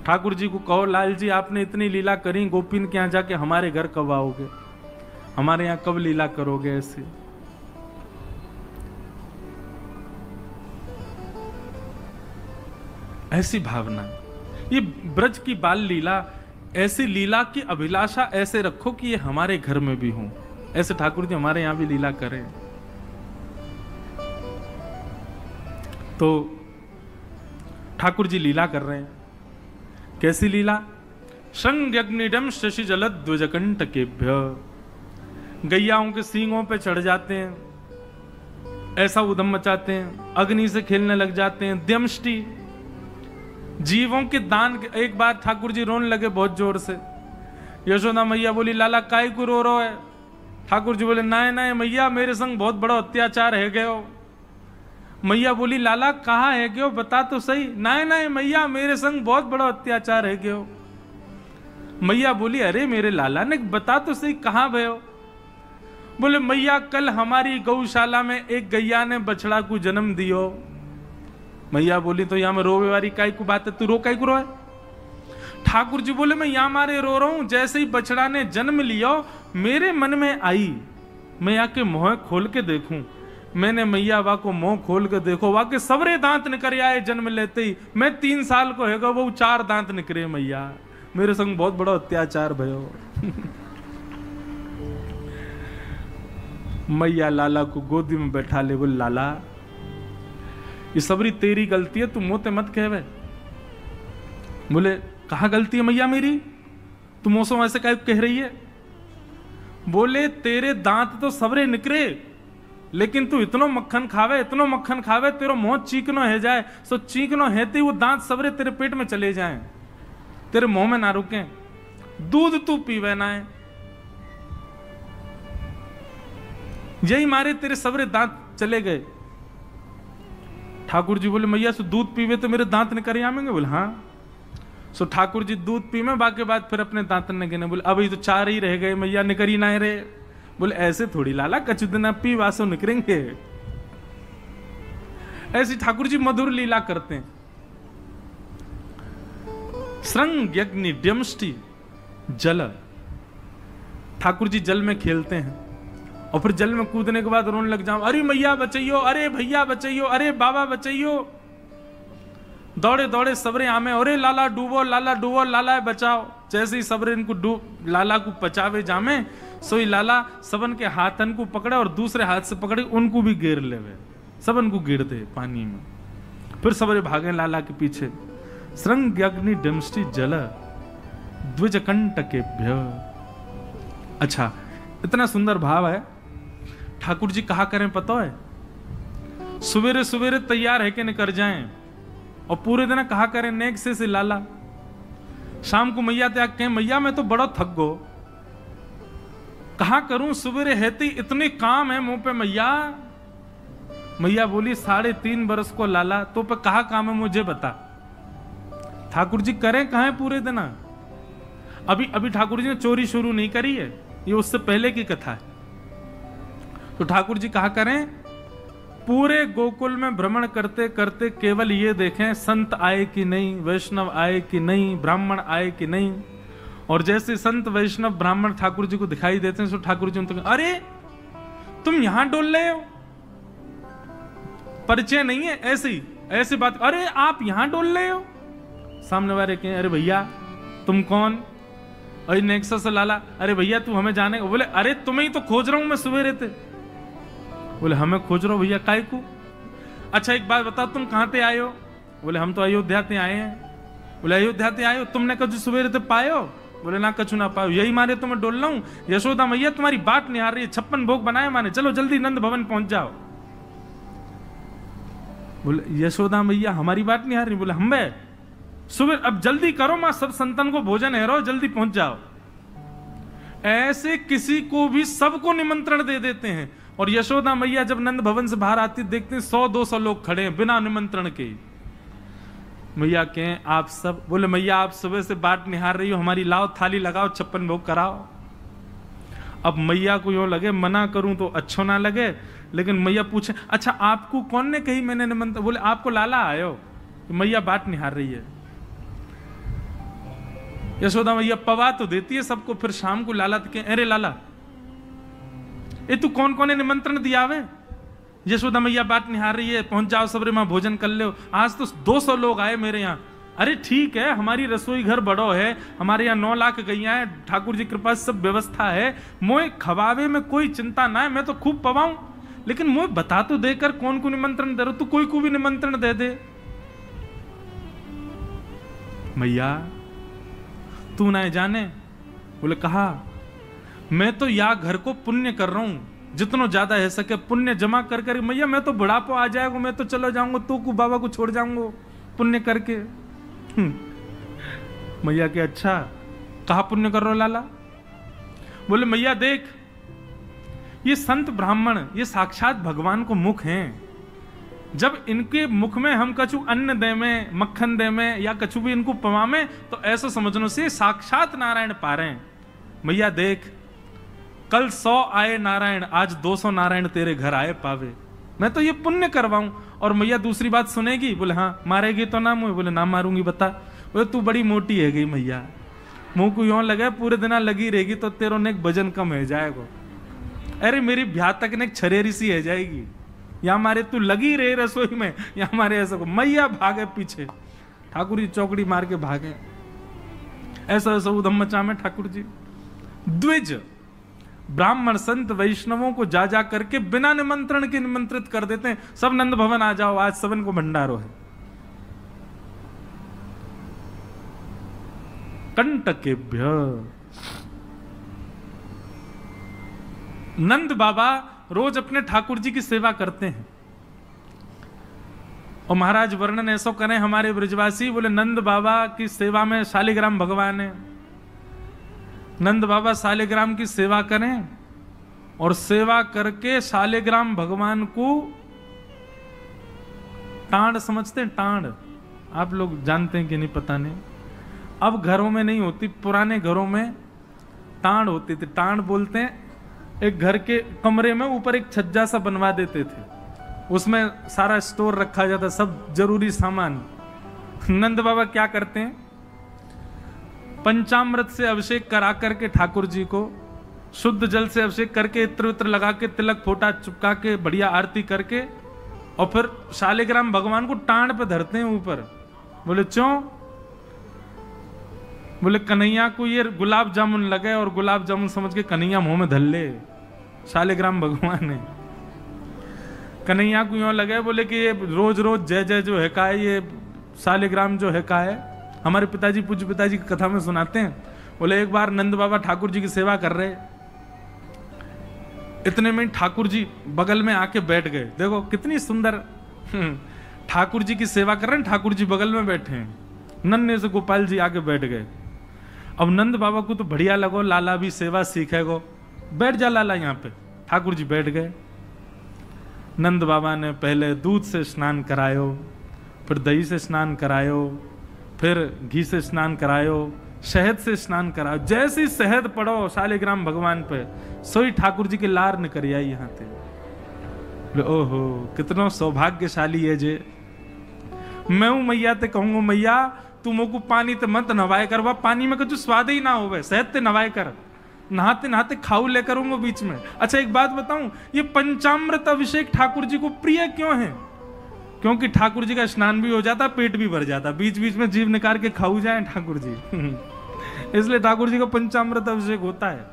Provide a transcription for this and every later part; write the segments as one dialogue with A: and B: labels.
A: ठाकुर जी को कहो, लाल जी आपने इतनी लीला करी, गोपीन के यहाँ जाके हमारे घर कब आओगे, हमारे यहाँ कब लीला करोगे? ऐसे ऐसी भावना, ये ब्रज की बाल लीला, ऐसी लीला की अभिलाषा ऐसे रखो कि ये हमारे घर में भी हो। ऐसे ठाकुर जी हमारे यहां भी लीला करें। तो ठाकुर जी लीला कर रहे हैं। कैसी लीला? श्रृंग्यग्निडम शशि जलद्विजकंटकेभ्य, गैयाओं के सींगों पे चढ़ जाते हैं, ऐसा उदम मचाते हैं, अग्नि से खेलने लग जाते हैं। द्यमष्टि, जीवों के दान। एक बार ठाकुर जी रोने लगे बहुत जोर से। यशोदा मैया बोली, लाला काय को रो रहा है? ठाकुर जी बोले, नाय नाय मैया, मेरे संग बहुत बड़ा अत्याचार है गयो। मैया बोली, लाला कहाँ है गयो, बता तो सही। नाय नाय मैया, मेरे संग बहुत बड़ा अत्याचार है गयो। मैया बोली, अरे मेरे लाला ने बता तो सही, कहाँ भयो? बोले, मैया कल हमारी गौशाला में एक गैया ने बछड़ा को जन्म दियो। मैया बोली, तो यहां में रोवे वाली काय को बात है, तू रो काय को रोए? ठाकुर जी बोले, मैं यहां मारे रो रहा हूं, जैसे ही बछड़ा ने जन्म लिया मेरे मन में आई, मैं आके मुंह खोल के देखूं। मैंने मैया वा को मुंह खोल के देखो, वा के सबरे दांत निकल आए जन्म लेते ही। मैं 3 साल को है, वो 4 दांत निकले। मैया मेरे संग बहुत बड़ा अत्याचार भयो। मैया लाला को गोदी में बैठा ले, बोल, लाला ये सबरी तेरी गलती है, तू मोते मत कहवे। बोले, कहां गलती है मैया मेरी, तू मौसम ऐसे क्या कह रही है? बोले, तेरे दांत तो सबरे निकरे, लेकिन तू इतनो मक्खन खावे, इतनो मक्खन खावे, तेरा मुंह चीकनो है जाए, सो चीकनो हेते वो दांत सबरे तेरे पेट में चले जाएं, तेरे मुंह में ना रुके। दूध तू पीवे ना है, यही मारे तेरे सबरे दांत चले गए। ठाकुर जी बोले, मैया सो दूध पीवे तो मेरे दांत निकल आमेंगे? बोले, हाँ। सो ठाकुर जी दूध पीवे, बाकी बाद फिर अपने दांत ने गिने। बोले, अभी तो 4 ही रह गए मैया, निकरी ना रहे। बोले, ऐसे थोड़ी लाला, कछु दिन पी वासो निकरेंगे। ऐसी ठाकुर जी मधुर लीला करते हैं। श्रृंग यज्ञ द्यमष्टि जल, ठाकुर जी जल में खेलते हैं और फिर जल में कूदने के बाद रोने लग जाओ, अरे मैया बचाइयो, अरे भैया बचाइयो, अरे बाबा बचाइयो। दौड़े दौड़े सबरे आमे, अरे लाला डूबो, लाला डूबो, लाला बचाओ। जैसे ही सबरे इनको लाला को बचावे जामे, सोई लाला सबन के हाथन को पकड़े और दूसरे हाथ से पकड़े उनको भी गिर लेवे, सबन को गिर दे पानी में। फिर सबरे भागे लाला के पीछे। श्रृंग अग्नि डमष्टि जल द्विजकंटकेभ्य। अच्छा, इतना सुंदर भाव है। ठाकुर जी कहा करें पता है, सवेरे सवेरे तैयार है कि निकल जाएं और पूरे दिन कहा करें नेक से लाला। शाम को मैया त्याग कहें, मैया मैं तो बड़ा थक गो, कहा करूं सवेरे हेती इतने काम है मुंह पे मैया। मैया बोली, 3.5 बरस को लाला, तो पे कहा काम है मुझे बता। ठाकुर जी करें कहा है पूरे दिन? अभी ठाकुर जी ने चोरी शुरू नहीं करी है, ये उससे पहले की कथा है। तो ठाकुर जी कहा करें, पूरे गोकुल में भ्रमण करते करते केवल ये देखें संत आए कि नहीं, वैष्णव आए कि नहीं, ब्राह्मण आए कि नहीं। और जैसे संत वैष्णव ब्राह्मण ठाकुर जी को दिखाई देते हैं, तो ठाकुर जी उनको, अरे तुम यहां डोल रहे हो, परिचय नहीं है, ऐसी बात, अरे आप यहां डोल रहे हो। सामने वाले कहें, अरे भैया तुम कौन? अरे नेक्सस से लाला। अरे भैया तू हमें जाने? बोले, अरे तुम्हें ही तो खोज रहा हूं मैं सवेरे थे। बोले, हमें खोज रहा हो भैया, काय को? अच्छा एक बात बताओ, तुम कहां से आए हो? बोले, हम तो अयोध्या से आए हैं। बोले, अयोध्या से आए हो, तुमने कछु सवेरे थे पायो? बोले, ना कछु ना पायो, यही मारे तो मैं डोल रहा हूं। यशोदा मैया तुम्हारी बात निहार रही है, 56 भोग बनाए माने, चलो जल्दी नंद भवन पहुंच जाओ। बोले, यशोदा मैया हमारी बात निहार रही? बोले, हम बे सुबह अब जल्दी करो, मां सब संतन को भोजन है, रो जल्दी पहुंच जाओ। ऐसे किसी को भी सबको निमंत्रण दे देते हैं। और यशोदा मैया जब नंद भवन से बाहर आती देखते हैं 100-200 लोग खड़े हैं बिना निमंत्रण के। मैया कहें, आप सब? बोले, मैया आप सुबह से बाट निहार रही हो हमारी, लाओ थाली लगाओ, 56 भोग कराओ। अब मैया को यूं लगे मना करूं तो अच्छो ना लगे, लेकिन मैया पूछे, अच्छा आपको कौन ने कही मैंने निमंत्रण? बोले, आपको लाला आयो। मैया बाट निहार रही है। यशोदा मैया पवा तो देती है सबको, फिर शाम को लाला के अरे लाला ये तू कौन कौन ने निमंत्रण दिया वे? यशोदा मैया बात निहार रही है, पहुंच जाओ सबरे मां भोजन कर लो, आज तो 200 लोग आए मेरे यहाँ। अरे ठीक है, हमारी रसोई घर बड़ो है, हमारे यहाँ 9 लाख गैया है, ठाकुर जी कृपा सब व्यवस्था है, मोए खवावे में कोई चिंता ना है, मैं तो खूब पवाऊं, लेकिन मोए बता तो देकर कौन को निमंत्रण दे रहा, तू कोई को भी निमंत्रण दे दे। मैया तू ना जाने, बोले कहा मैं तो या घर को पुण्य कर रहा हूं, जितना ज्यादा है सके पुण्य जमा कर कर। मैया मैं तो बुढ़ापो आ जाएगा, मैं तो चलो जाऊंगा, तू को बाबा को छोड़ जाऊंगा पुण्य करके। मैया के अच्छा कहा पुण्य कर रहे हो लाला? बोले मैया देख ये संत ब्राह्मण ये साक्षात भगवान को मुख हैं, जब इनके मुख में हम कछु अन्न दे में, मक्खन दे में या कछु भी इनको पवामे तो ऐसा समझने से साक्षात नारायण पा रहे हैं। मैया देख कल 100 आए नारायण, आज 200 नारायण तेरे घर आए पावे, मैं तो ये पुण्य करवाऊं। और मैया दूसरी बात सुनेगी? बोले हाँ। मारेगी तो ना मुझे? बोले ना मारूंगी। बता? बोले तू बड़ी मोटी है गई मैया, मुंह को यूं लगे पूरे दिन लगी रहेगी तो तेरो ने एक वजन कम है जाएगा। अरे मेरी ब्याह तक ने एक छरेरी सी है जाएगी, या हमारे तू लगी रहे रसोई में या हमारे ऐसा को। मैया भागे पीछे, ठाकुर जी चौकड़ी मार के भागे। ऐसा ऐसा उधम मचा में ठाकुर जी द्विज ब्राह्मण संत वैष्णवों को जा जा करके बिना निमंत्रण के निमंत्रित कर देते हैं। सब नंद भवन आ जाओ, आज सबन को भंडारो है। कंटकेभ्य नंद बाबा रोज अपने ठाकुर जी की सेवा करते हैं। और महाराज वर्णन ऐसा करें हमारे ब्रजवासी, बोले नंद बाबा की सेवा में शालिग्राम भगवान है। नंद बाबा शालिग्राम की सेवा करें और सेवा करके शालिग्राम भगवान को टांड समझते हैं। टांड आप लोग जानते हैं कि नहीं पता नहीं, अब घरों में नहीं होती, पुराने घरों में टांड होती थी। टांड बोलते हैं एक घर के कमरे में ऊपर एक छज्जा सा बनवा देते थे, उसमें सारा स्टोर रखा जाता, सब जरूरी सामान। नंद बाबा क्या करते हैं, पंचामृत से अभिषेक करा करके ठाकुर जी को शुद्ध जल से अभिषेक करके इत्र वित्र लगा के तिलक फोटा चुपका के बढ़िया आरती करके और फिर शालिग्राम भगवान को टांड पे धरते हैं ऊपर। बोले क्यों? बोले कन्हैया को ये गुलाब जामुन लगे और गुलाब जामुन समझ के कन्हैया मुंह में धर ले। शालिग्राम भगवान है, कन्हैया को यूं लगे बोले कि ये रोज रोज जय जय जो है का है, ये शालिग्राम जो है का है। हमारे पिताजी पूज्य पिताजी की कथा में सुनाते हैं, बोले एक बार नंद बाबा ठाकुर जी की सेवा कर रहे, इतने में ठाकुर जी बगल में आके बैठ गए। देखो कितनी सुंदर, ठाकुर जी की सेवा कर रहे हैं, ठाकुर जी बगल में बैठे हैं, नन्हे से गोपाल जी आके बैठ गए। अब नंद बाबा को तो बढ़िया लगो, लाला भी सेवा सीखेगो, बैठ जा लाला यहाँ पे। ठाकुर जी बैठ गए। नंद बाबा ने पहले दूध से स्नान करायो, फिर दही से स्नान करायो, फिर घी से स्नान करायो, शहद से स्नान कराओ। जैसे ही शहद पड़ो शालिग्राम भगवान पे, सोई ठाकुर जी के लार न कर आई यहाँ थे। ओहो कितना सौभाग्यशाली है जे। मैं हूं मैया ते कहूंगा मैया तू मोको पानी ते मत नवाए कर, पानी में कुछ स्वाद ही ना होवे, शहद ते नवाए कर, नहाते नहाते खाऊ ले करूंगा बीच में। अच्छा एक बात बताऊं, ये पंचामृत अभिषेक ठाकुर जी को प्रिय क्यों है? क्योंकि ठाकुर जी का स्नान भी हो जाता, पेट भी भर जाता, बीच बीच में जीभ निकाल के खाऊ जाए ठाकुर जी। इसलिए ठाकुर जी का पंचामृत अभिषेक होता है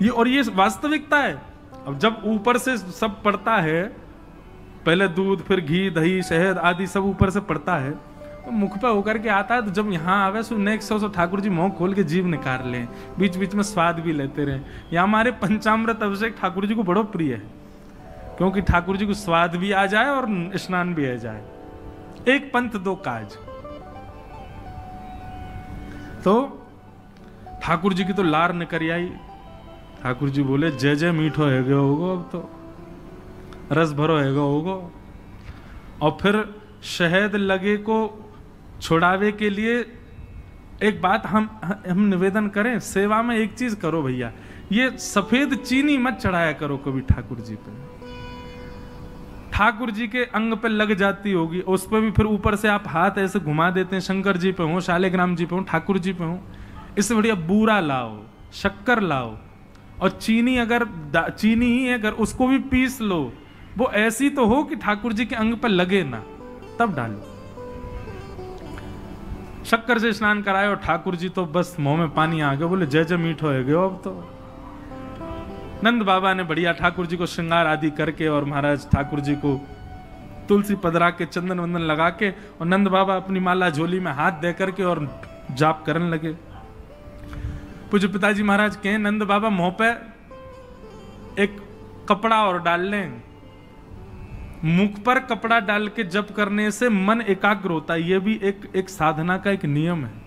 A: ये, और ये वास्तविकता है। अब जब ऊपर से सब पड़ता है, पहले दूध फिर घी दही शहद आदि सब ऊपर से पड़ता है, तो मुख पे होकर के आता है, तो जब यहाँ आवे सो नेक्स्ट सौ ठाकुर जी मुंह खोल के जीभ निकाल लें, बीच बीच में स्वाद भी लेते रहे। या हमारे पंचामृत अभिषेक ठाकुर जी को बड़ो प्रिय है, क्योंकि ठाकुर जी को स्वाद भी आ जाए और स्नान भी आ जाए। एक पंथ दो काज। तो ठाकुर जी की तो लार निकल आई। ठाकुर जी बोले जय जय मीठो है गयो होगो, अब तो रस भरो है गयो होगो। और फिर शहद लगे को छुड़ावे के लिए एक बात हम निवेदन करें, सेवा में एक चीज करो भैया, ये सफेद चीनी मत चढ़ाया करो कभी ठाकुर जी पे। ठाकुर जी के अंग पे लग जाती होगी, उस पर भी फिर ऊपर से आप हाथ ऐसे घुमा देते हैं, शंकर जी पे हो, शालिग्राम जी पे हो, ठाकुर जी पे हो, इससे बढ़िया बूरा लाओ, शक्कर लाओ, और चीनी अगर चीनी ही है अगर उसको भी पीस लो, वो ऐसी तो हो कि ठाकुर जी के अंग पर लगे ना, तब डालो। शक्कर से स्नान कराए और ठाकुर जी तो बस मुंह में पानी आ गया, बोले जय जय मीठो है गयो। अब तो नंद बाबा ने बढ़िया ठाकुर जी को श्रृंगार आदि करके और महाराज ठाकुर जी को तुलसी पधरा के चंदन वंदन लगा के, और नंद बाबा अपनी माला झोली में हाथ दे करके और जाप करने लगे। पूज्य पिताजी महाराज कहे नंद बाबा मुंह पे एक कपड़ा और डाल लें, मुख पर कपड़ा डाल के जप करने से मन एकाग्र होता है, यह भी एक साधना का एक नियम है।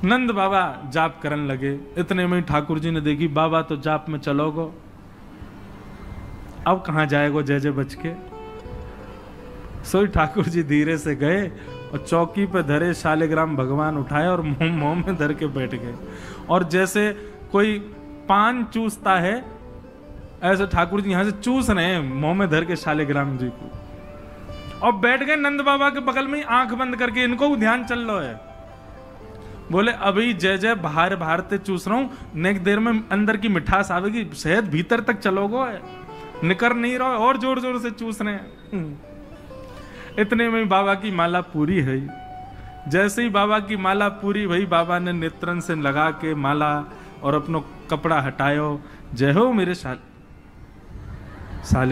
A: नंद बाबा जाप करने लगे, इतने में ठाकुर जी ने देखी बाबा तो जाप में चलोगो, अब कहां जाएगो जय जय बच के। सोई ठाकुर जी धीरे से गए और चौकी पे धरे शालिग्राम भगवान उठाए और मुंह में धर के बैठ गए, और जैसे कोई पान चूसता है ऐसे ठाकुर जी यहां से चूस रहे हैं मुंह में धर के शालिग्राम जी को, और बैठ गए नंद बाबा के बगल में, आंख बंद करके, इनको ध्यान चल रहा है। बोले अभी जय जय बाहर बाहर ते चूस रहा हूं, नेक देर में अंदर की मिठास आवेगी, शहद भीतर तक चलोगो, निकर नहीं रहो, और जोर जोर से चूस रहे हैं। इतने में बाबा की माला पूरी है। जैसे ही बाबा की माला पूरी भई, बाबा ने नेत्रन से लगा के माला और अपनो कपड़ा हटायो, जय हो मेरे साले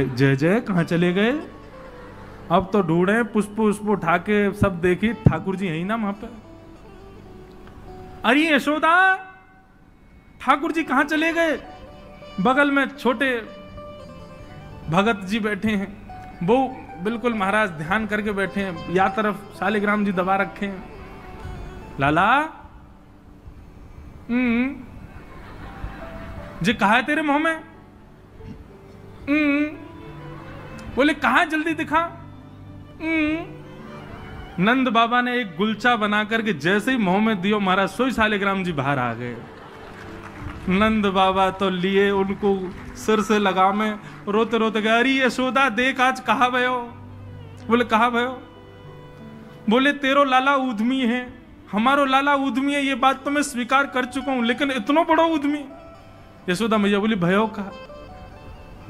A: जय जय कहां चले गए। अब तो ढूंढे पुष्प पुष्प उठा के सब देखी, ठाकुर जी यही ना वहां पे। अरे यशोदा ठाकुर जी कहां चले गए। बगल में छोटे भगत जी बैठे हैं, वो बिल्कुल महाराज ध्यान करके बैठे हैं, या तरफ शालिग्राम जी दबा रखे हैं। लाला जी कहा है तेरे मुंह में। बोले कहा जल्दी दिखा। नंद बाबा ने एक गुलचा बना करके जैसे ही मुंह में दियो, महाराज सोई शालिग्राम जी बाहर आ गए। नंद बाबा तो लिए उनको सिर से लगा में, रोते रोते गए, अरे यशोदा देख आज कहा भयो। बोले कहा भयो। बोले तेरो लाला उद्यमी है, हमारो लाला उद्यमी है, ये बात तो मैं स्वीकार कर चुका हूं, लेकिन इतना बड़ा उद्यमी। यशोदा मैया बोली भयो कहा।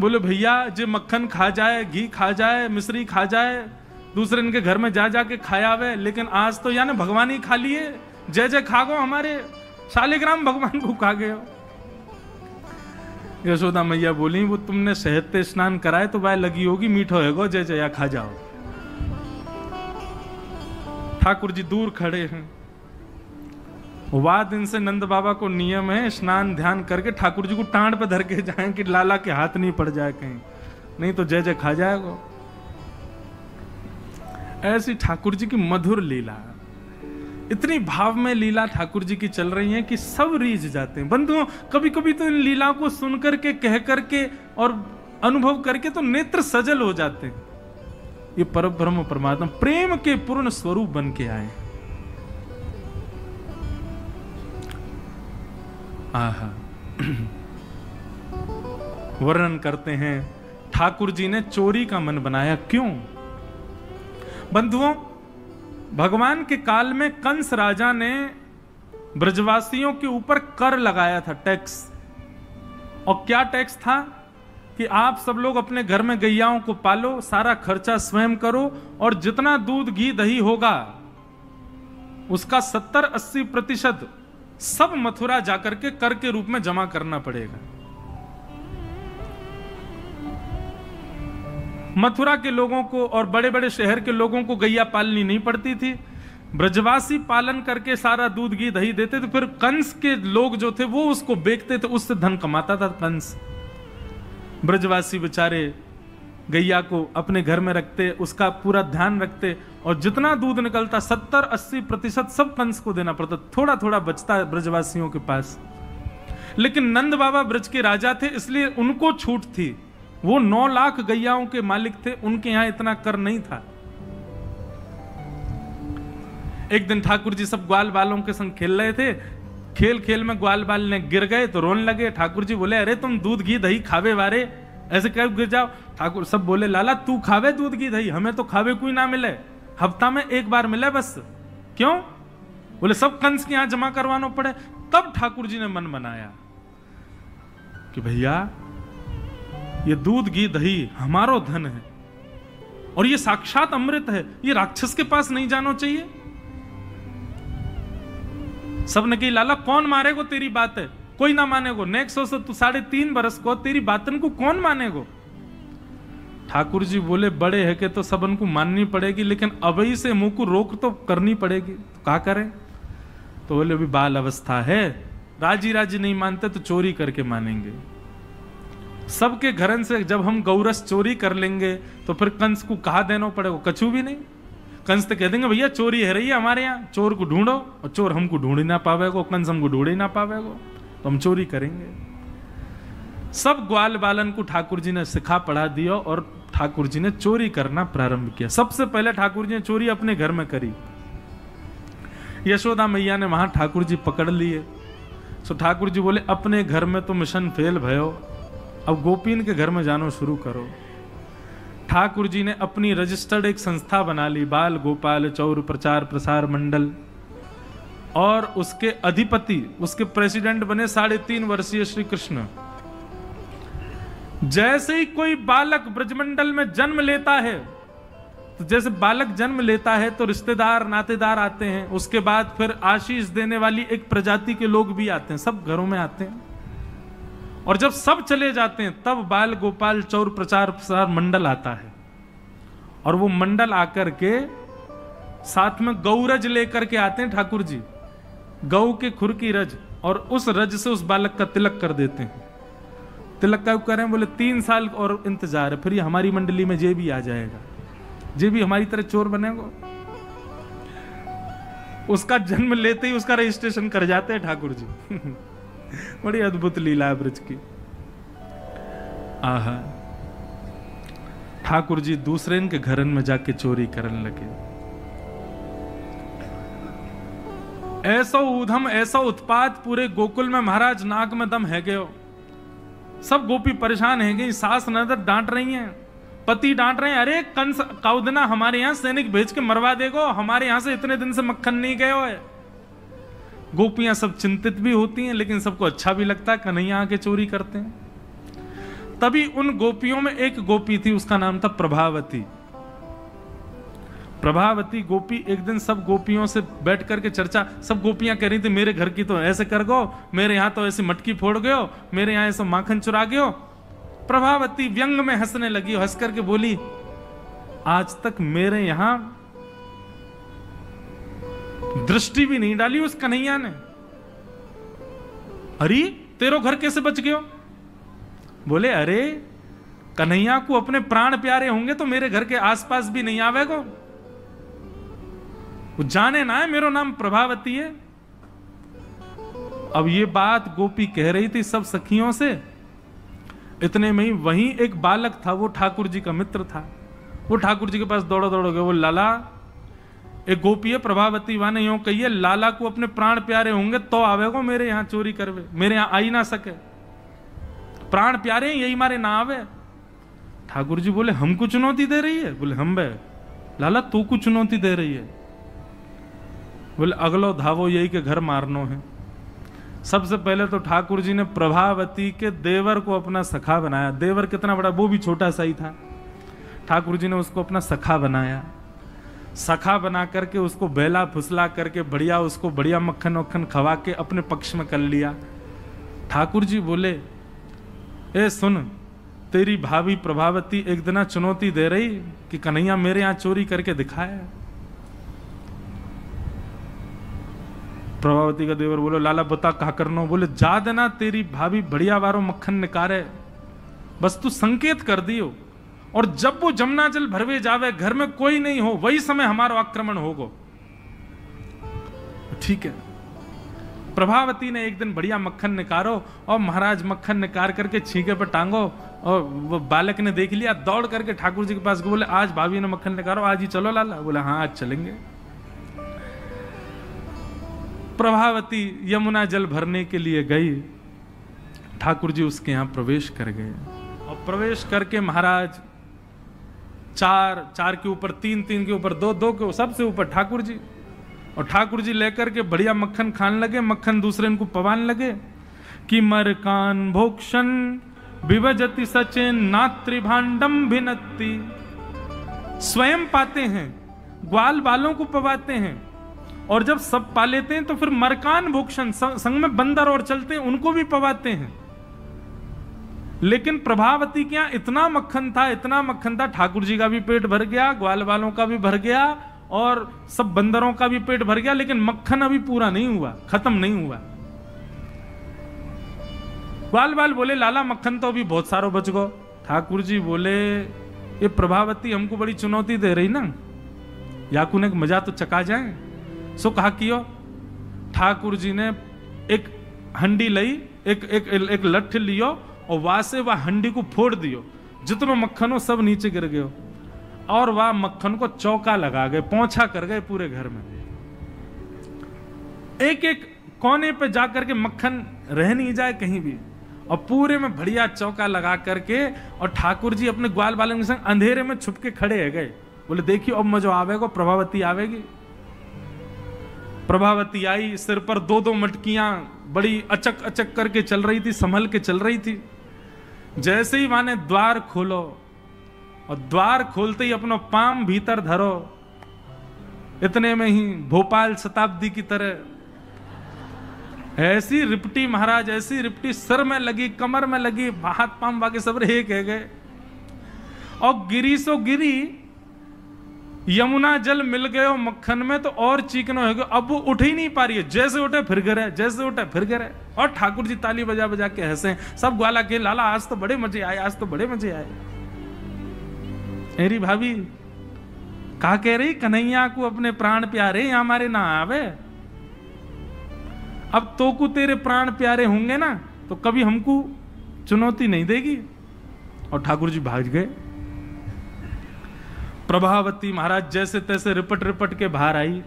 A: बोले भैया जे मक्खन खा जाए, घी खा जाए, मिश्री खा जाए, दूसरे इनके घर में जा जाके खाया आवे, लेकिन आज तो यानी भगवान ही खा लिए, जय जय खा गो, हमारे शालिग्राम भगवान को खा गए। यशोदा मैया बोली वो तुमने शहद पे स्नान कराए तो बाय लगी होगी, मीठो है गो, जय जय खा जाओ। ठाकुर जी दूर खड़े हैं। दिन से नंद बाबा को नियम है स्नान ध्यान करके ठाकुर जी को टांड पे धर के जाएं कि लाला के हाथ नहीं पड़ जाए कहीं, नहीं तो जय जय खा जाएगा। ऐसी ठाकुर जी की मधुर लीला, इतनी भाव में लीला ठाकुर जी की चल रही है कि सब रीझ जाते हैं। बंधुओं कभी कभी तो इन लीलाओं को सुन करके, कह करके और अनुभव करके तो नेत्र सजल हो जाते हैं। ये परब्रह्म परमात्मा प्रेम के पूर्ण स्वरूप बन के आए। आहा वर्णन करते हैं ठाकुर जी ने चोरी का मन बनाया। क्यों बंधुओं, भगवान के काल में कंस राजा ने ब्रजवासियों के ऊपर कर लगाया था, टैक्स। और क्या टैक्स था कि आप सब लोग अपने घर में गैयाओं को पालो, सारा खर्चा स्वयं करो, और जितना दूध घी दही होगा उसका 70-80% सब मथुरा जाकर के कर के रूप में जमा करना पड़ेगा। मथुरा के लोगों को और बड़े बड़े शहर के लोगों को गैया पालनी नहीं पड़ती थी, ब्रजवासी पालन करके सारा दूध घी दही देते थे। फिर कंस के लोग जो थे वो उसको बेचते थे, उससे धन कमाता था कंस। ब्रजवासी बेचारे गैया को अपने घर में रखते, उसका पूरा ध्यान रखते, और जितना दूध निकलता 70-80% सब कंस को देना पड़ता, थोड़ा थोड़ा बचता ब्रजवासियों के पास। लेकिन नंद बाबा ब्रज के राजा थे, इसलिए उनको छूट थी। वो 9 लाख गैयाओं के मालिक थे, उनके यहां इतना कर नहीं था। एक दिन ठाकुर जी सब ग्वाल बालों के संग खेल रहे थे, खेल खेल में ग्वाल बाल ने गिर गए तो रोने लगे। ठाकुर जी बोले अरे तुम दूध घी दही खावे वारे ऐसे कह गिर जाओ। ठाकुर सब बोले लाला तू खावे दूध की दही, हमें तो खावे कोई ना मिले, हफ्ता में एक बार मिले बस। क्यों? बोले सब कंस के यहां जमा करवाना पड़े। तब ठाकुर जी ने मन बनाया कि भैया ये दूध घी दही हमारो धन है और ये साक्षात अमृत है, ये राक्षस के पास नहीं जाना चाहिए। सबने कही लाला कौन मारेगो तेरी बात है, कोई ना मानेगो। नेक्स्ट से तू 3.5 बरस को तेरी बातन को कौन मानेगो। ठाकुर जी बोले बड़े है के तो सबन को माननी पड़ेगी, लेकिन अभी से मुंह को रोक तो करनी पड़ेगी। तो क्या करें? तो बोले अभी बाल अवस्था है, राजी राजी नहीं मानते तो चोरी करके मानेंगे। सबके घरन से जब हम गौरस चोरी कर लेंगे तो फिर कंस को कहा देना पड़ेगा, कछु भी नहीं। कंस तो कह देंगे भैया चोरी है रही है हमारे यहाँ, चोर को ढूंढो, और चोर हमको ढूंढ ही ना पावेगो, कंस हमको ढूंढ ही ना पावेगो, तो हम चोरी करेंगे। सब ग्वाल बालन को ठाकुर जी ने सिखा पढ़ा दिया और ठाकुर जी ने चोरी करना प्रारंभ किया। सबसे पहले ठाकुर जी ने चोरी अपने घर में करी। यशोदा मैया ने वहां ठाकुर जी पकड़ लिए। सो ठाकुर जी बोले अपने घर में तो मिशन फेल भयो, अब गोपीन के घर में जानो शुरू करो। ठाकुर जी ने अपनी रजिस्टर्ड एक संस्था बना ली, बाल गोपाल चौर प्रचार प्रसार मंडल, और उसके अधिपति, उसके प्रेसिडेंट बने 3.5 वर्षीय श्री कृष्ण। जैसे ही कोई बालक ब्रजमंडल में जन्म लेता है, तो जैसे बालक जन्म लेता है तो रिश्तेदार नातेदार आते हैं, उसके बाद फिर आशीष देने वाली एक प्रजाति के लोग भी आते हैं, सब घरों में आते हैं। और जब सब चले जाते हैं तब बाल गोपाल चौर प्रचार प्रसार मंडल आता है, और वो मंडल आकर के साथ में गौरज लेकर के आते हैं ठाकुर जी, गौ के खुर की रज, और उस रज से उस बालक का तिलक कर देते हैं। तिलक का करें, बोले 3 साल और इंतजार है, फिर ये हमारी मंडली में जे भी आ जाएगा, जे भी हमारी तरह चोर बनेगा। उसका जन्म लेते ही उसका रजिस्ट्रेशन कर जाते हैं ठाकुर जी। बड़ी अद्भुत लीला है ब्रज की। आहा, ठाकुर जी दूसरे के घरन में जाके चोरी करने लगे। ऐसा ऊधम ऐसा उत्पात पूरे गोकुल में, महाराज नाक में दम है गयो। सब गोपी परेशान है गई, सास नजर डांट रही हैं, पति डांट रहे हैं, अरे कंस काउदना हमारे यहाँ सैनिक भेज के मरवा देगो, हमारे यहाँ से इतने दिन से मक्खन नहीं गयो है। गोपियां सब चिंतित भी होती हैं, लेकिन सबको अच्छा भी लगता है, कन्हैया आके चोरी करते हैं। तभी उन गोपियों में एक गोपी थी, उसका नाम था प्रभावती। प्रभावती गोपी एक दिन सब गोपियों से बैठ करके चर्चा, सब गोपियां कह रही थी मेरे घर की तो ऐसे कर गो, मेरे यहाँ तो ऐसी मटकी फोड़ गयो, मेरे यहाँ ऐसा माखन चुरा गयो। प्रभावती व्यंग में हंसने लगी, हंस करके बोली आज तक मेरे यहां दृष्टि भी नहीं डाली उस कन्हैया ने। अरे तेरो घर कैसे बच गयो? बोले अरे कन्हैया को अपने प्राण प्यारे होंगे तो मेरे घर के आसपास भी नहीं आवेगो, वो जाने ना है मेरो नाम प्रभावती है। अब ये बात गोपी कह रही थी सब सखियों से, इतने में ही वहीं एक बालक था, वो ठाकुर जी का मित्र था। वो ठाकुर जी के पास दौड़ो दौड़ो गए, वो लाला एक गोपी है प्रभावती वाने यूं कहिए, लाला को अपने प्राण प्यारे होंगे तो आवेगो मेरे यहाँ चोरी करवे, मेरे यहाँ आई ना सके, प्राण प्यारे यही मारे ना आवे। ठाकुर जी बोले हमको चुनौती दे रही है? बोले हम बे लाला तू को चुनौती दे रही है? बोले अगलो धावो यही के घर मारनो है। सबसे पहले तो ठाकुर जी ने प्रभावती के देवर को अपना सखा बनाया। देवर कितना बड़ा, वो भी छोटा सा ही था। ठाकुर जी ने उसको अपना सखा बनाया। सखा बना करके उसको बेला फुसला करके बढ़िया उसको बढ़िया मक्खन वक्खन खवा के अपने पक्ष में कर लिया। ठाकुर जी बोले ए सुन, तेरी भाभी प्रभावती एक दिन चुनौती दे रही कि कन्हैया मेरे यहाँ चोरी करके दिखाया। प्रभावती का देवर बोलो लाला बता कहा करनो? बोले जा देना तेरी भाभी बढ़िया वारो मक्खन निकारे, बस तू संकेत कर दियो, और जब वो जमुना जल भरवे जावे घर में कोई नहीं हो वही समय हमारा आक्रमण होगो। ठीक है। प्रभावती ने एक दिन बढ़िया मक्खन निकारो और महाराज मक्खन निकाल करके छींके पर टांगो, और वो बालक ने देख लिया, दौड़ करके ठाकुर जी के पास बोले आज भाभी ने मक्खन निकालो, आज ही चलो लाला। बोले हाँ आज चलेंगे। प्रभावती यमुना जल भरने के लिए गई, ठाकुर जी उसके यहां प्रवेश कर गए और प्रवेश करके महाराज चार चार के ऊपर तीन, तीन के ऊपर दो, दो के सबसे ऊपर ठाकुर जी, और ठाकुर जी लेकर के बढ़िया मक्खन खाने लगे। मक्खन दूसरे इनको पवाने लगे कि मरकान भोक्षण विभजति सचेन नात्रिभांडम भिन्नति। स्वयं पाते हैं, ग्वाल बालों को पवाते हैं, और जब सब पा लेते हैं तो फिर मरकान भोक्षण संग में बंदर और चलते हैं उनको भी पवाते हैं। लेकिन प्रभावती के यहां इतना मक्खन था, इतना मक्खन था, ठाकुर जी का भी पेट भर गया, ग्वाल बालों का भी भर गया और सब बंदरों का भी पेट भर गया, लेकिन मक्खन अभी पूरा नहीं हुआ, खत्म नहीं हुआ। ग्वाल बाल बोले लाला मक्खन तो अभी बहुत सारो बच गो। ठाकुर जी बोले ये प्रभावती हमको बड़ी चुनौती दे रही ना, याकू ने मजा तो चका जाए। सो कहा कियो। ठाकुर जी ने एक हंडी लई, एक लठ लियो और वहां से वह हंडी को फोड़ दियो, जितनो मक्खन हो सब नीचे गिर गयो, और वह मक्खन को चौका लगा गए, पोंछा कर गए पूरे घर में। एक एक कोने पे जाकर के मक्खन रह नहीं जाए कहीं भी, और पूरे में बढ़िया चौका लगा करके, और ठाकुर जी अपने ग्वाल बालों के संग अंधेरे में छुप के खड़े है गए। बोले देखियो अब मजा आवेगा, प्रभावती आवेगी। प्रभावती आई, सिर पर दो दो मटकियां बड़ी अचक अचक करके चल रही थी, संभल के चल रही थी। जैसे ही माने द्वार खोलो, और द्वार खोलते ही अपना पाम भीतर धरो, इतने में ही भोपाल शताब्दी की तरह ऐसी रिपटी महाराज, ऐसी रिपटी सिर में लगी, कमर में लगी, हाथ पाम बाकी सब रहे कह गए। और गिरी सो गिरी, यमुना जल मिल गए मक्खन में तो और चीकनो हो गया। अब वो उठ ही नहीं पा रही है, जैसे उठे फिर गिरे, जैसे उठे फिर गिरे। और ठाकुर जी ताली बजा बजा के हंसे, सब ग्वाला के लाला आज तो बड़े मजे आए, आज तो बड़े मजे आए। मेरी भाभी कहा कह रही कन्हैया को अपने प्राण प्यारे हमारे ना आवे। अब तो को तेरे प्राण प्यारे होंगे ना तो कभी हमको चुनौती नहीं देगी। और ठाकुर जी भाग गए। प्रभावती महाराज जैसे तैसे रिपट रिपट के बाहर आई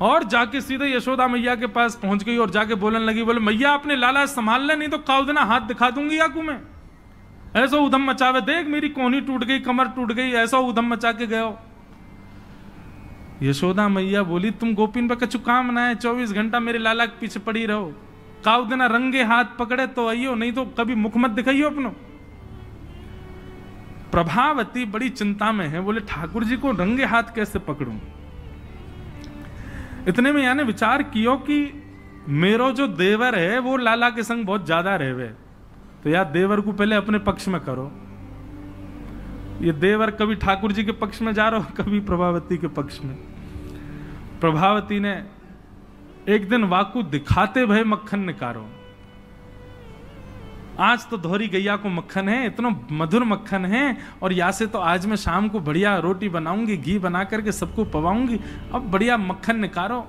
A: और जाके सीधे यशोदा मैया के पास पहुंच गई और जाके बोलने लगी, बोले मैया अपने लाला संभाल ले, नहीं तो काउदना हाथ दिखा दूंगी याकू में। ऐसा उधम मचावे, देख मेरी कोहनी टूट गई, कमर टूट गई, ऐसा उधम मचा के गयो। यशोदा मैया बोली तुम गोपीन पे कछु काम ना है, 24 घंटा मेरे लाला के पीछे पड़ी रहो, काउदना रंगे हाथ पकड़े तो आइयो, नहीं तो कभी मुख मत दिखाइयो अपनो। प्रभावती बड़ी चिंता में है, बोले ठाकुर जी को रंगे हाथ कैसे पकड़ूं। इतने में यानी विचार कियो कि मेरो जो देवर है वो लाला के संग बहुत ज्यादा रहवे, तो यार देवर को पहले अपने पक्ष में करो। ये देवर कभी ठाकुर जी के पक्ष में जा रहा हो, कभी प्रभावती के पक्ष में। प्रभावती ने एक दिन वाकू दिखाते भय मक्खन निकारो। आज तो धोरी गैया को मक्खन है, इतना मधुर मक्खन है, और या से तो आज मैं शाम को बढ़िया रोटी बनाऊंगी, घी बना करके सबको पवाऊंगी, अब बढ़िया मक्खन निकारो।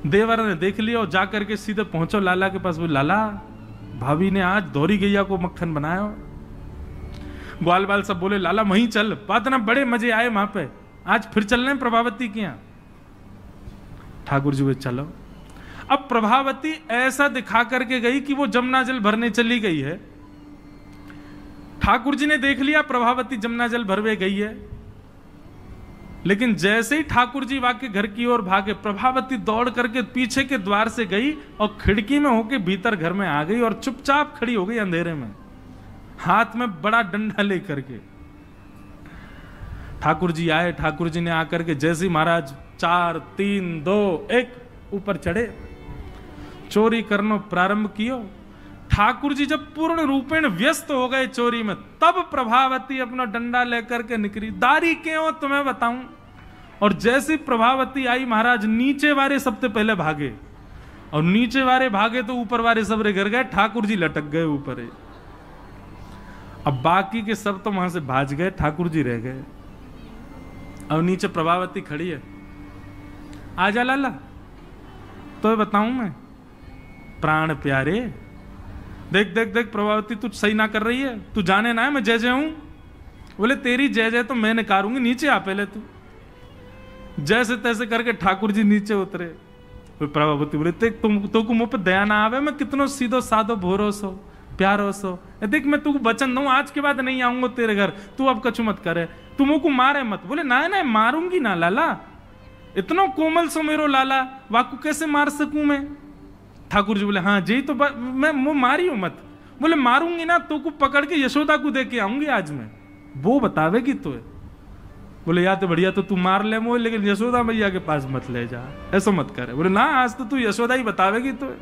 A: देवर ने देख लिया और जाकर के सीधे पहुंचो लाला के पास, बोले लाला भाभी ने आज धोरी गैया को मक्खन बनाया। ग्वाल बाल सब बोले लाला वहीं चल, बात ना बड़े मजे आए वहां पे, आज फिर चल रहे प्रभावती के यहां। ठाकुर जी बोले चलो। अब प्रभावती ऐसा दिखा करके गई कि वो जमुना जल भरने चली गई है। ठाकुर जी ने देख लिया प्रभावती जमुना जल भरवे गई है, लेकिन जैसे ही ठाकुर जी वाके घर की ओर भागे, प्रभावती दौड़ करके पीछे के द्वार से गई और खिड़की में होके भीतर घर में आ गई और चुपचाप खड़ी हो गई अंधेरे में, हाथ में बड़ा डंडा लेकर के। ठाकुर जी आए, ठाकुर जी ने आकर के जैसे महाराज 4 3 2 1 ऊपर चढ़े, चोरी करना प्रारंभ कियो। ठाकुर जी जब पूर्ण रूपेण व्यस्त हो गए चोरी में, तब प्रभावती अपना डंडा लेकर के निकली। दारी क्यों तुम्हें बताऊं। और जैसी प्रभावती आई महाराज, नीचे वाले सबसे पहले भागे, और नीचे वाले भागे तो ऊपर वाले सब गिर गए, ठाकुर जी लटक गए ऊपर। अब बाकी के सब तो वहां से भाज गए, ठाकुर जी रह गए। अब नीचे प्रभावती खड़ी है, आजा लाला तो बताऊं मैं, प्राण प्यारे देख देख देख प्रभावती तू सही ना कर रही है, तू जाने ना है मैं जय जय हूं। बोले तेरी जय जय तो मैं निकारूंगी, नीचे आ पहले तू। जैसे तैसे करके ठाकुर जी नीचे उतरे। प्रभावती बोले तुम तो को मुंह पे दया ना आवे, मैं कितनो सीधो साधो भोरोस हो, प्यारो सो, देख मैं तू वचन दूं आज के बाद नहीं आऊंगा तेरे घर, तू अब कछु मत करे, तू मुझको मारे मत। बोले ना ना मारूंगी ना लाला, इतना कोमल सो मेरो लाला, वाकू कैसे मार सकूं मैं। ठाकुर जी बोले हाँ जी तो मैं मारी हूं मत। बोले मारूंगी ना तो को पकड़ के यशोदा को दे के आऊंगी आज मैं, वो बतावेगी तो। बोले या तो बढ़िया तो तू मार ले मोह, लेकिन यशोदा मैया के पास मत ले जा, ऐसा मत करे। बोले ना आज तो तू यशोदा ही बतावेगी तो।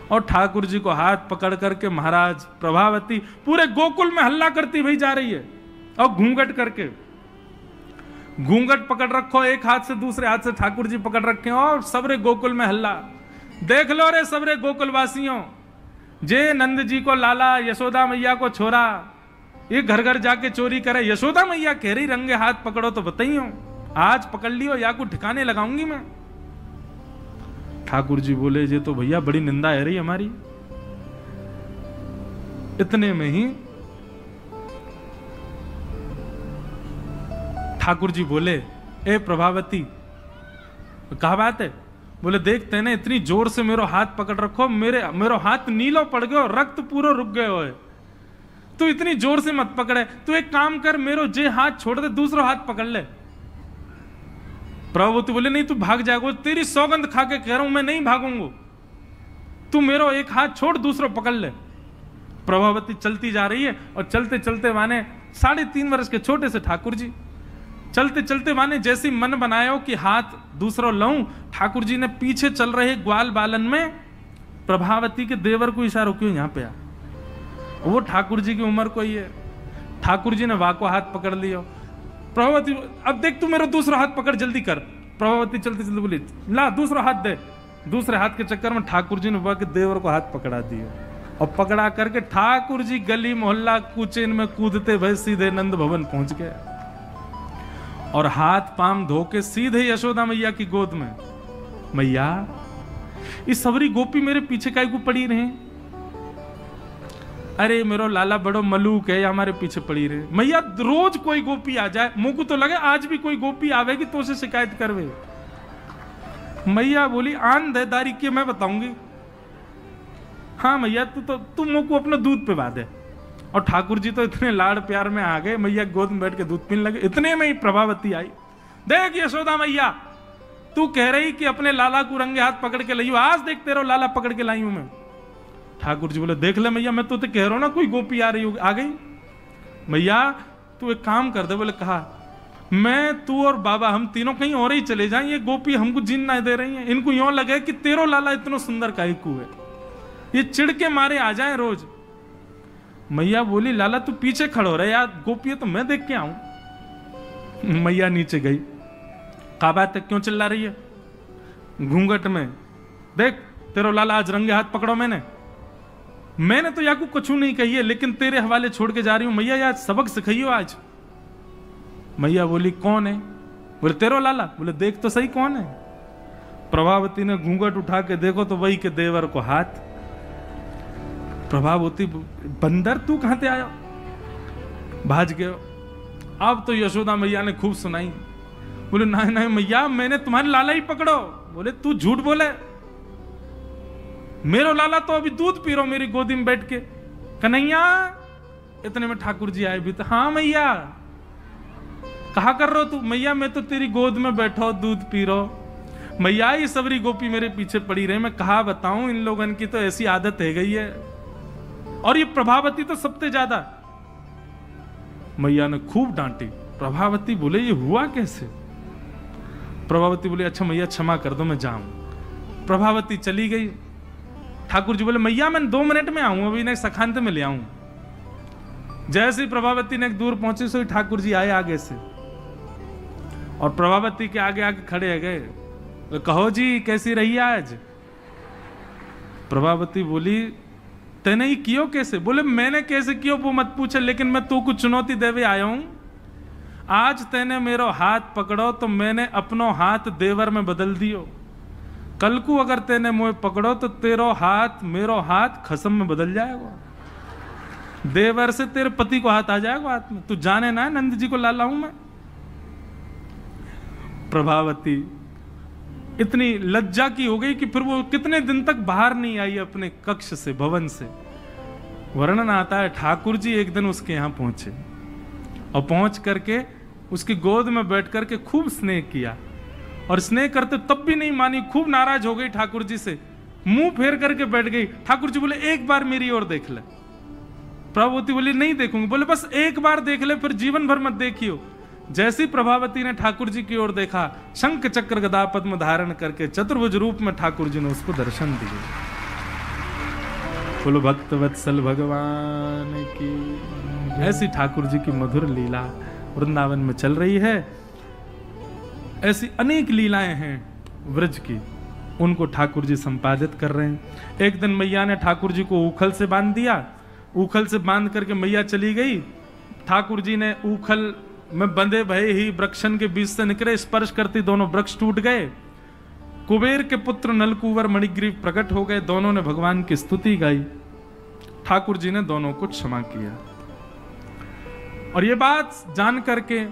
A: और ठाकुर जी को हाथ पकड़ करके महाराज प्रभावती पूरे गोकुल में हल्ला करती भाई जा रही है, और घूंघट करके, घूंघट पकड़ रखो एक हाथ से, दूसरे हाथ से ठाकुर जी पकड़ रखे, और सबरे गोकुल में हल्ला। देख लो रे सबरे गोकुल वासियों, जे नंद जी को लाला, यशोदा मैया को छोरा, ये घर घर जाके चोरी करे। यशोदा मैया कह रही रंगे हाथ पकड़ो तो बताइयो, आज पकड़ लियो या को ठिकाने लगाऊंगी मैं। ठाकुर जी बोले ये तो भैया बड़ी निंदा है रही हमारी। इतने में ही ठाकुर जी बोले ए प्रभावती, कहा बात है। बोले देखते हैं ना इतनी जोर से मेरो हाथ पकड़ रखो, मेरो हाथ नीलो पड़ गयो, रक्त पूरा रुक गयो है, तू इतनी जोर से मत पकड़े, तू एक काम कर मेरो जे हाथ छोड़ दे दूसरा हाथ पकड़ ले। प्रभावती बोले नहीं तू भाग जाएगा, तेरी सौगंध खा के कह रहा हूं मैं नहीं भागूंगा, तू मेरो एक हाथ छोड़ दूसरा पकड़ ले। प्रभावती चलती जा रही है, और चलते चलते माने 3.5 वर्ष के छोटे से ठाकुर जी चलते चलते माने जैसी मन बनायो कि हाथ दूसरा लाऊं, ठाकुर जी ने पीछे चल रहे ग्वाल बालन में प्रभावती के देवर को इशारा क्यों यहां पे आ, वो ठाकुर जी की उम्र को ही है। ठाकुर जी ने वाको हाथ पकड़ लिया। प्रभावती अब देख तू मेरा दूसरा हाथ पकड़ जल्दी कर। प्रभावती चलते चलते बोली ला दूसरा हाथ दे। दूसरे हाथ के चक्कर में ठाकुर जी ने वाके देवर को हाथ पकड़ा दिया, और पकड़ा करके ठाकुर जी गली मोहल्ला कुचेन में कूदते भय सीधे नंद भवन पहुंच गए, और हाथ पाम धो के सीधे यशोदा मैया की गोद में। मैया इस सबरी गोपी मेरे पीछे काहे को पड़ी रहे, अरे मेरो लाला बड़ो मलूक है, हमारे पीछे पड़ी रहे। मैया रोज कोई गोपी आ जाए, मुंह को तो लगे आज भी कोई गोपी आवेगी तो उसे शिकायत करवे। मैया बोली आन देदारी के मैं बताऊंगी। हाँ मैया तू मुंह को अपना दूध पे बांधे। और ठाकुर जी तो इतने लाड़ प्यार में आ गए, मैया गोद में बैठ के दूध पीने लगे। इतने में ही प्रभावती आई, देख यशोदा मैया तू कह रही कि अपने लाला को रंगे हाथ पकड़ के लाई, आज देख तेरा लाला पकड़ के लाई हूं मैं। ठाकुर जी बोले देख ले मैया मैं तो कह रहा हूं ना कोई गोपी आ रही हो, आ गई। मैया तू एक काम कर दे। बोले कहा मैं तू और बाबा हम तीनों कहीं और ही चले जाएं, ये गोपी हमको जीन ना दे रही हैं, इनको यूं लगे कि तेरो लाला इतना सुंदर काहे को है, ये चिढ़ के मारे आ जाए रोज। मैया बोली लाला तू पीछे खड़ो रहे यार, गोपी तो मैं देख के आऊं। मैया नीचे गई, कहा बात है क्यों चिल्ला रही है घूंघट में, देख तेरो लाला आज रंगे हाथ पकड़ो। मैंने तो याकू कुछ नहीं कही है, लेकिन तेरे हवाले छोड़ के जा रही हूं। मैया यार सबक सिखाइयो आज। मैया बोली कौन है। बोले तेरो लाला। बोले देख तो सही कौन है। प्रभावती ने घूंघट उठा के देखो तो वही के देवर को हाथ। प्रभावती बंदर तू कहां से आया, भाज गयो। अब तो यशोदा मैया ने खूब सुनाई। बोले नहीं नहीं मैया मैंने तुम्हारे लाला ही पकड़ो। बोले तू झूठ बोले, मेरो लाला तो अभी दूध पी रहा मेरी गोदी में बैठ के। कन्हैया इतने में ठाकुर जी आए भी तो, हाँ मैया कहा कर रहे हो तू। मैया मैं तो तेरी गोद में बैठो दूध पी रहा। मैया ये सबरी गोपी मेरे पीछे पड़ी रहे, मैं कहा बताऊं इन लोगन की तो ऐसी आदत है गई है, और ये प्रभावती तो सबसे ज्यादा। मैया ने खूब डांटी। प्रभावती बोले ये हुआ कैसे। प्रभावती बोले अच्छा मैया क्षमा कर दो मैं जाऊं। प्रभावती चली गई। ठाकुर जी बोले मैया मैं 2 मिनट में आऊं, अभी इन्हें सखांत में ले आऊं। जैसे ही प्रभावती ने दूर पहुंची सो ठाकुर जी आए आगे से, और प्रभावती के आगे आगे खड़े गए। कहो जी कैसी रही आज। प्रभावती बोली तेने ही कियो कैसे। बोले मैंने कैसे कियो वो मत पूछे, लेकिन मैं तू को चुनौती देवे आया हूं। आज तेने मेरो हाथ पकड़ो तो मैंने अपनो हाथ देवर में बदल दियो। कल को अगर तेने मुझे पकड़ो तो तेरो हाथ मेरो हाथ खसम में बदल जाएगा, देवर से तेरे पति को हाथ आ जाएगा हाथ में। तू जाने ना नंद जी को लाला हूं मैं। प्रभावती इतनी लज्जा की हो गई कि फिर वो कितने दिन तक बाहर नहीं आई अपने कक्ष से, भवन से। वर्णन आता है ठाकुर जी एक दिन उसके यहाँ पहुंचे और पहुंच करके उसकी गोद में बैठ करके खूब स्नेह किया, और स्नेह करते तब भी नहीं मानी, खूब नाराज हो गई ठाकुर जी से, मुंह फेर करके बैठ गई। ठाकुर जी बोले एक बार मेरी ओर देख ले। प्रभावती बोली नहीं देखूंगी। बोले बस एक बार देख ले, फिर जीवन भर मत देखियो। जैसी प्रभावती ने ठाकुर जी की ओर देखा, शंख चक्र गदा पद्म धारण करके चतुर्भुज रूप में ठाकुर जी ने उसको दर्शन दिए। बोलो भक्त वत्सल भगवान की। ऐसी ठाकुर जी की मधुर लीला वृंदावन में चल रही है। ऐसी अनेक लीलाएं हैं व्रज की, उनको ठाकुर जी संपादित कर रहे हैं। एक दिन मैया ने ठाकुर जी को ऊखल से बांध दिया। ऊखल से बांध करके मैया चली गई। ठाकुर जी ने ऊखल में बंधे भये ही वृक्षन के बीच से निकले, स्पर्श करती दोनों वृक्ष टूट गए। कुबेर के पुत्र नलकुवर मणिग्रीव प्रकट हो गए। दोनों ने भगवान की स्तुति गाई। ठाकुर जी ने दोनों को क्षमा किया। और ये बात जान करके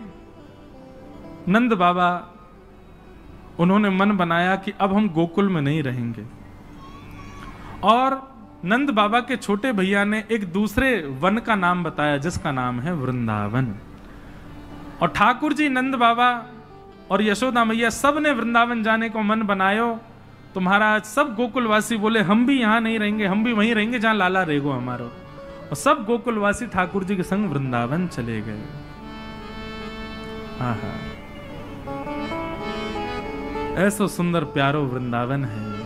A: नंद बाबा, उन्होंने मन बनाया कि अब हम गोकुल में नहीं रहेंगे। और नंद बाबा के छोटे भैया ने एक दूसरे वन का नाम बताया जिसका नाम है वृंदावन। और ठाकुर जी, नंद बाबा और यशोदा मैया सब ने वृंदावन जाने को मन बनायो। तो महाराज सब गोकुलवासी बोले हम भी यहां नहीं रहेंगे, हम भी वहीं रहेंगे जहां लाला रेगो हमारो। और सब गोकुलवासी ठाकुर जी के संग वृंदावन चले गए। हाँ, ऐसो सुंदर प्यारो वृंदावन है।